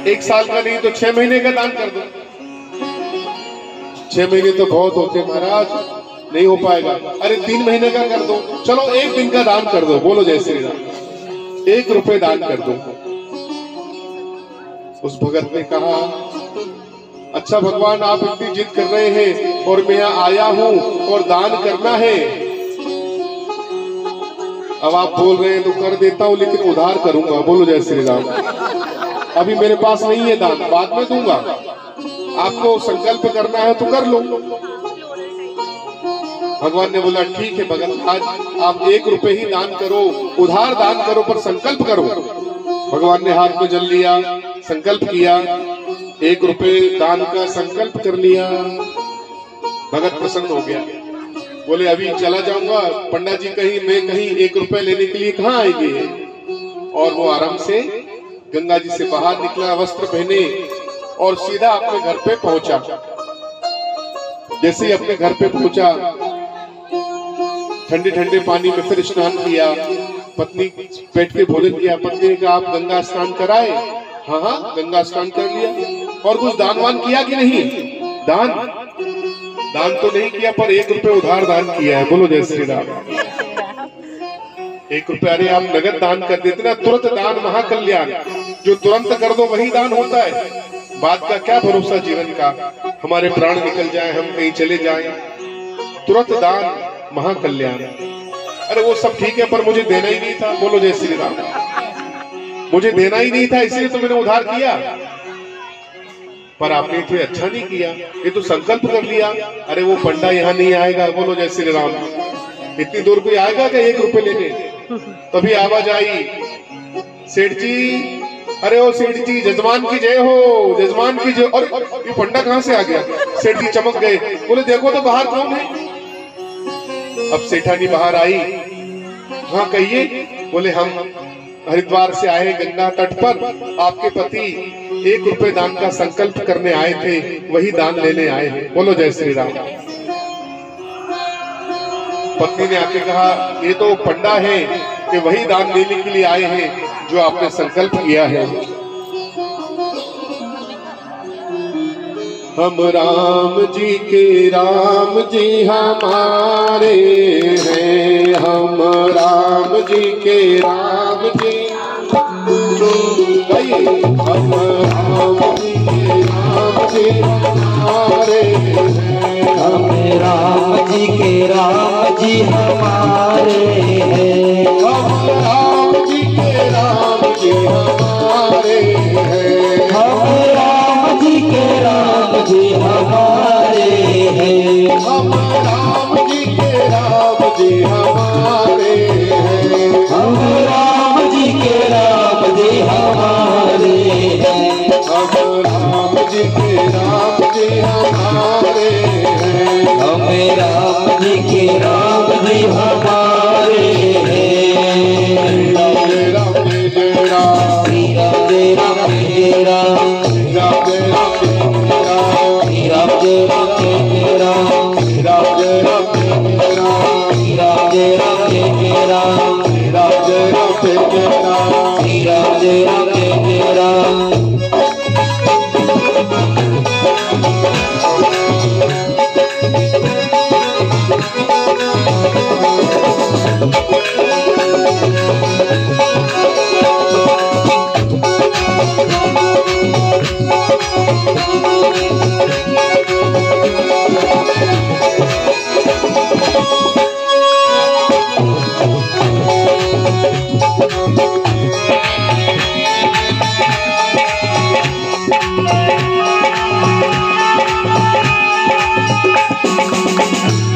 1 साल का नहीं तो 6 महीने का दान कर दो। 6 महीने तो बहुत होते महाराज, नहीं हो पाएगा। अरे 3 महीने का कर दो, चलो 1 दिन का दान कर दो। बोलो जय श्री राम। 1 रुपए दान कर दो। उस भगत ने कहा, अच्छा भगवान आप इतनी जिद कर रहे हैं और मैं यहाँ आया हूँ और दान करना है, अब आप बोल रहे हैं तो कर देता हूँ, लेकिन उधार करूंगा। बोलो जय श्री राम। अभी मेरे पास नहीं है दान, बाद में दूंगा। आपको संकल्प करना है तो कर लो। भगवान ने बोला ठीक है भगत, आज आप 1 रुपए ही दान करो, उधार दान करो, पर संकल्प करो। भगवान ने हाथ में जल लिया, संकल्प किया, 1 रुपए दान का संकल्प कर लिया। भगत प्रसन्न हो गया, बोले अभी चला जाऊंगा, पंडा जी कहीं मैं कहीं 1 रुपए लेने के लिए कहाँ आएंगे। और वो आराम से गंगा जी से बाहर निकला, वस्त्र पहने और सीधा अपने घर पे पहुंचा। जैसे ही अपने घर पे पहुंचा, ठंडे ठंडे पानी में फिर स्नान किया। पत्नी बैठ के भोजन किया। पत्नी ने कहा आप गंगा स्नान कराए? हाँ हाँ गंगा स्नान कर लिया। और कुछ दान वान किया कि नहीं? दान तो नहीं किया, पर 1 रुपए उधार दान किया है। बोलो जय श्री राम। 1 रुपए, अरे आप नगद दान कर देते ना, तुरंत दान महाकल्याण। जो तुरंत कर दो वही दान होता है। बाद का क्या भरोसा जीवन का, हमारे प्राण निकल जाए, हम कहीं चले जाएं। तुरंत दान महाकल्याण। अरे वो सब ठीक है, पर मुझे देना ही नहीं था। बोलो जय श्री राम। मुझे देना ही नहीं था, इसलिए तो मैंने उधार किया। पर आपने तो अच्छा नहीं किया, ये तो संकल्प कर लिया। अरे वो पंडा यहाँ नहीं आएगा। बोलो जय श्री राम। इतनी दूर कोई आएगा क्या 1 रुपए लेने? तभी आवाज आई, सेठ जी, अरे ओ सेठ जी, जजमान की जय हो, जजमान की जय। और ये पंडा कहाँ से आ गया? सेठ जी चमक गए, बोले देखो तो बाहर कौन है। अब सेठानी बाहर आई, हाँ कहिए। बोले हम हरिद्वार से आए, गंगा तट पर आपके पति 1 रुपए दान का संकल्प करने आए थे, वही दान लेने आए हैं। बोलो जय श्री राम। पत्नी ने आके कहा ये तो पंडा है कि वही दान लेने के लिए आए हैं जो आपने संकल्प किया है। हम राम जी के राम जी हमारे हैं, हम राम जी के राम जी, हम राम जी के राम जी हमारे हैं, हम राम जी के राम जी हमारे हैं, हम राम जी के राम जी हमारे हैं, हम राम जी के राम जी हमारे हैं, हम राम जी के राम जी हमारे हैं, हम राम जी के राम जी हमारे हैं, हम राम जी के राम जी हमारे हैं, हम राम जी के राम जी हमारे हैं। राधे राधे जय राम, राधे राधे जय राम, राधे राधे जय राम, राधे राधे जय राम, राधे राधे जय राम, राधे राधे जय राम, राधे राधे जय राम, राधे राधे जय राम।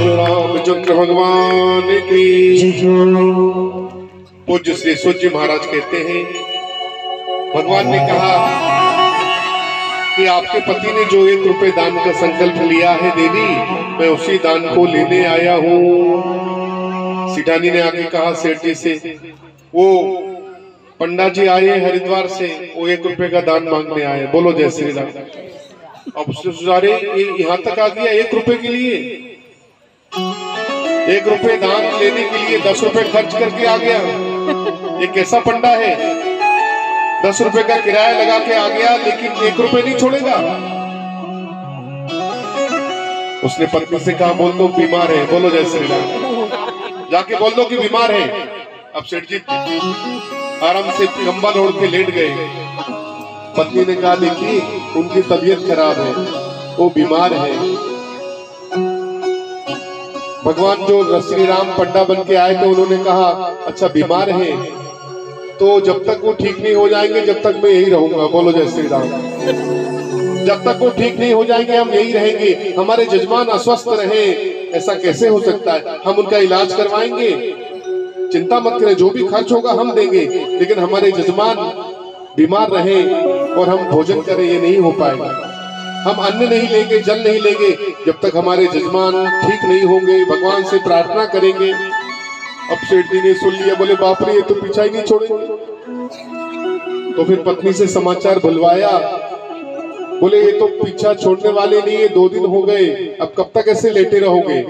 रामचंद्र भगवान की। पूज्य श्री सूर्य महाराज कहते हैं, भगवान ने कहा कि आपके पति ने जो 1 रुपए दान का संकल्प लिया है देवी, मैं उसी दान को लेने आया हूँ। सिठानी ने आके कहा सेठ जी से, वो पंडा जी आए हरिद्वार से, वो 1 रुपए का दान मांगने आए। बोलो जय श्री राम। अब उसने सुधारे यहाँ तक आ गया 1 रुपए के लिए, 1 रुपए दान लेने के लिए 10 रुपए खर्च करके आ गया। ये कैसा पंडा है? 10 रुपए का किराया लगा के आ गया, लेकिन 1 रुपए नहीं छोड़ेगा। उसने पत्नी से कहा बोल दो बीमार है, बोलो जय श्री राम, जाके बोल दो कि बीमार है। अब सेठ जी आराम से कंबल ओढ़ के लेट गए। पत्नी ने कहा देखिए उनकी तबीयत खराब है, वो बीमार है। भगवान जो श्री राम पंडा बन के आए थे उन्होंने कहा अच्छा बीमार है तो जब तक वो ठीक नहीं हो जाएंगे जब तक मैं यही रहूंगा, बोलो जय श्री राम। जब तक वो ठीक नहीं हो जाएंगे हम यही रहेंगे, हमारे जजमान अस्वस्थ रहे ऐसा कैसे हो सकता है, हम उनका इलाज करवाएंगे, चिंता मत करें, जो भी खर्च होगा हम देंगे, लेकिन हमारे जजमान बीमार रहे और हम भोजन करें ये नहीं हो पाएगा। हम अन्न नहीं लेंगे, जल नहीं लेंगे जब तक हमारे जजमान ठीक नहीं होंगे, भगवान से प्रार्थना करेंगे। अब सेठ जी ने सुन लिया, बोले बाप रे ये तो पीछा ही नहीं छोड़ेंगे। तो फिर पत्नी से समाचार बुलवाया, बोले ये तो पीछा छोड़ने वाले नहीं है, 2 दिन हो गए, अब कब तक ऐसे लेटे रहोगे।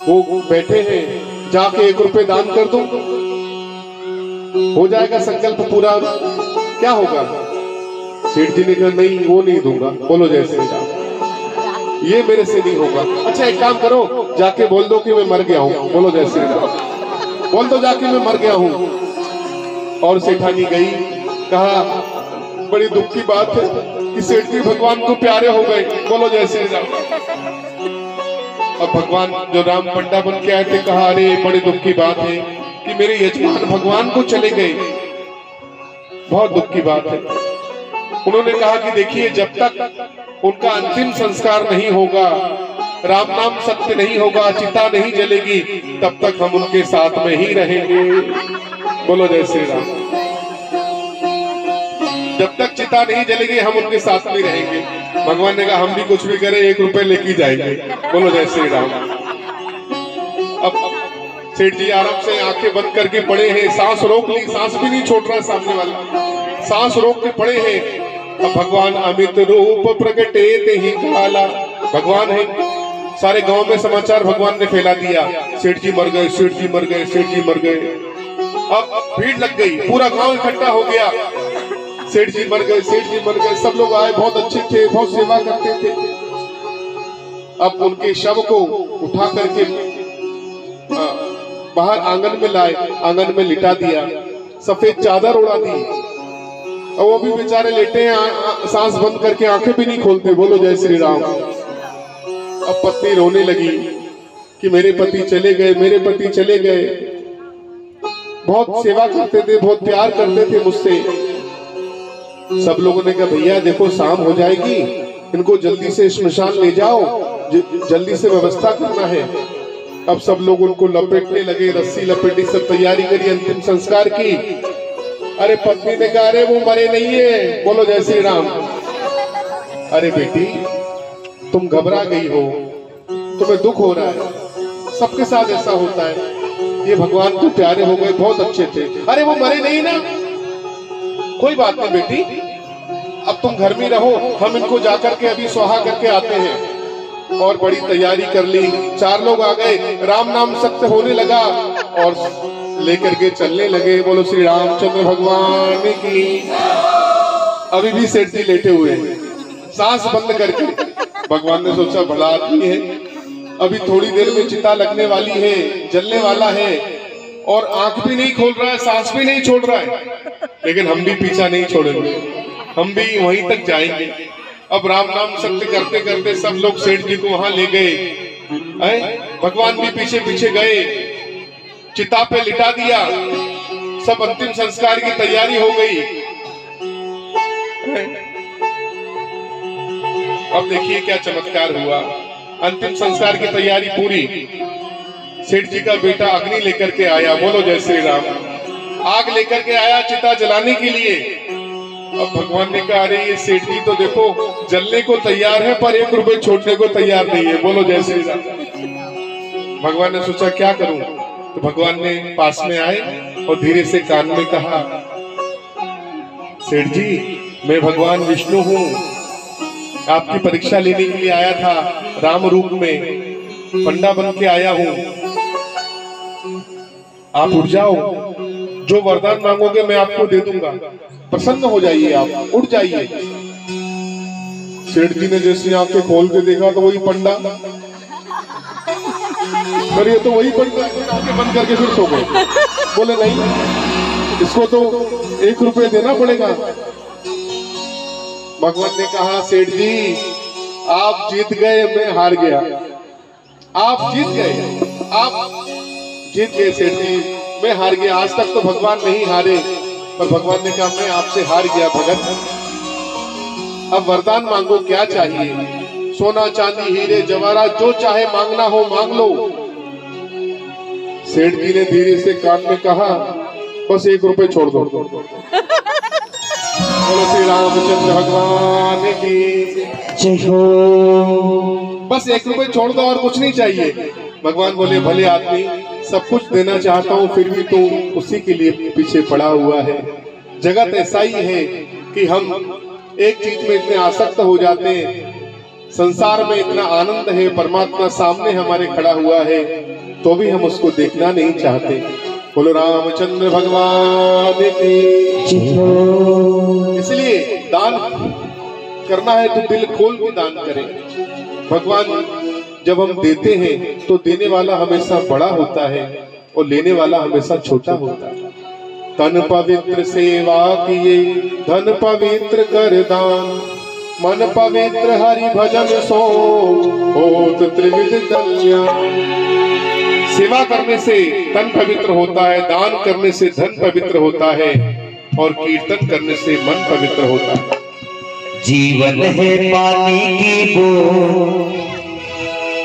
वो बैठे हैं, जाके 1 रुपए दान कर दो, हो जाएगा संकल्प पूरा, क्या होगा। सेठ जी ने कहा नहीं वो नहीं दूंगा, बोलो जय श्री राम, ये मेरे से नहीं होगा। अच्छा एक काम करो, जाके बोल दो कि मैं मर गया हूँ, बोलो जय श्री राम, बोल दो जाके मैं मर गया हूँ। और सेठानी गई, कहा बड़ी दुख की बात है कि सेठ जी भगवान को प्यारे हो गए, बोलो जय श्री राम। अब भगवान जो राम पंडा बन के आए थे कहा अरे बड़ी दुख की बात है कि मेरे यजमान भगवान को चले गए, बहुत दुख की बात है। उन्होंने कहा कि देखिए जब तक उनका अंतिम संस्कार नहीं होगा, राम नाम सत्य नहीं होगा, चिता नहीं जलेगी, तब तक हम उनके साथ में ही रहेंगे, बोलो जय श्री राम। जब तक चिता नहीं जलेगी हम उनके साथ में रहेंगे। भगवान ने कहा हम भी कुछ भी करें 1 रुपए लेके जाएंगे, बोलो जय श्री राम। अब सेठ जी आराम से आंखें बंद करके पड़े हैं, सांस रोक ली, सांस भी नहीं छोड़ रहा सामने वाला, सांस रोक के पड़े हैं। अब भगवान अमित रूप प्रगटे ते ही काला, भगवान है, सारे गांव में समाचार भगवान ने फैला दिया, सेठ जी मर गए, सेठ जी मर गए, सेठ जी मर गए। अब भीड़ लग गई, पूरा गांव इकट्ठा हो गया, सेठ जी मर गए, सेठ जी मर गए। सब लोग आए, बहुत अच्छे थे, बहुत सेवा करते थे। अब उनके शव को उठा करके बाहर आंगन में लाए, आंगन में लिटा दिया, सफेद चादर उड़ा दी, और वो भी बेचारे लेटे हैं, सांस बंद करके आंखें भी नहीं खोलते, बोलो जय श्री राम। अब पत्नी रोने लगी कि मेरे पति चले गए, मेरे पति चले गए, बहुत सेवा करते थे, बहुत प्यार करते थे मुझसे। सब लोगों ने कहा भैया देखो शाम हो जाएगी, इनको जल्दी से श्मशान ले जाओ, जल्दी से व्यवस्था करना है। अब सब लोग उनको लपेटने लगे, रस्सी लपेटी, सब तैयारी करी अंतिम संस्कार की। अरे पत्नी ने कहा अरे वो मरे नहीं है, बोलो जय श्री राम। अरे बेटी तुम घबरा गई हो, तुम्हें दुख हो रहा है, सबके साथ ऐसा होता है, ये भगवान को प्यारे हो गए, बहुत अच्छे थे। अरे वो मरे नहीं ना, कोई बात नहीं बेटी, अब तुम घर में रहो, हम इनको जाकर के अभी सुहा करके आते हैं। और बड़ी तैयारी कर ली, 4 लोग आ गए, राम नाम सत्य होने लगा और लेकर के चलने लगे, बोलो श्री रामचंद्र भगवान की। अभी भी सेठ जी लेटे हुए हैं, सांस बंद करके। भगवान ने सोचा बड़ा आदमी है, अभी थोड़ी देर में चिता लगने वाली है, जलने वाला है, और आंख भी नहीं खोल रहा है, सांस भी नहीं छोड़ रहा है, लेकिन हम भी पीछा नहीं छोड़ेंगे, हम भी वहीं तक जाएंगे। अब राम नाम सत्य करते करते सब लोग सेठ जी को वहां ले गए, भगवान भी पीछे पीछे गए, चिता पे लिटा दिया, सब अंतिम संस्कार की तैयारी हो गई। अब देखिए क्या चमत्कार हुआ, अंतिम संस्कार की तैयारी पूरी। सेठ जी का बेटा अग्नि लेकर के आया, बोलो जय श्री राम, आग लेकर के आया चिता जलाने के लिए। अब भगवान ने कहा अरे ये सेठ जी तो देखो जलने को तैयार है पर 1 रुपए छोड़ने को तैयार नहीं है, बोलो जय श्री राम। भगवान ने सोचा क्या करूं, तो भगवान ने पास में आए और धीरे से कान में कहा सेठ जी मैं भगवान विष्णु हूँ, आपकी परीक्षा लेने के लिए आया था, राम रूप में पंडा बन के आया हूँ, आप उठ जाओ, जो वरदान मांगोगे मैं आपको दे दूंगा। प्रसन्न हो जाइए, आप उठ जाइए। सेठ जी ने जैसी आंखें खोल के देखा तो वही पंडा, अरे ये तो वही पंडा, आंखें बंद करके फिर सो गए। बोले नहीं, इसको तो 1 रुपये देना पड़ेगा। भगवान ने कहा सेठ जी आप जीत गए, मैं हार गया। आप जीत गए, आप जीत गए सेठ जी, मैं हार गया। आज तक तो भगवान नहीं हारे, पर भगवान ने कहा मैं आपसे हार गया भगत। अब वरदान मांगो, क्या चाहिए? सोना चांदी हीरे जवाहरात जो चाहे मांगना हो मांग लो। सेठ जी ने धीरे से कान में कहा बस 1 रुपये छोड़ दो। बोलो श्री रामचंद्र भगवान की जय हो। बस 1 रुपये छोड़ दो और कुछ नहीं चाहिए। भगवान बोले भले आदमी, सब कुछ देना चाहता हूँ फिर भी तू उसी के लिए पीछे पड़ा हुआ है। जगत ऐसा ही है कि हम एक चीज में इतने आसक्त हो जाते हैं, संसार में इतना आनंद है, परमात्मा सामने हमारे खड़ा हुआ है तो भी हम उसको देखना नहीं चाहते। बोलो रामचंद्र भगवान की। इसलिए दान करना है तो दिल खोल के दान करें। भगवान जब हम देते हैं तो देने वाला हमेशा बड़ा होता है और लेने वाला हमेशा छोटा होता है। तन पवित्र सेवा किए धन पवित्र कर दान, मन पवित्र हरि भजन सो होत त्रिविध कल्याण। सेवा करने से तन पवित्र होता है, दान करने से धन पवित्र होता है और कीर्तन करने से मन पवित्र होता है। जीवन है पानी की बूंद,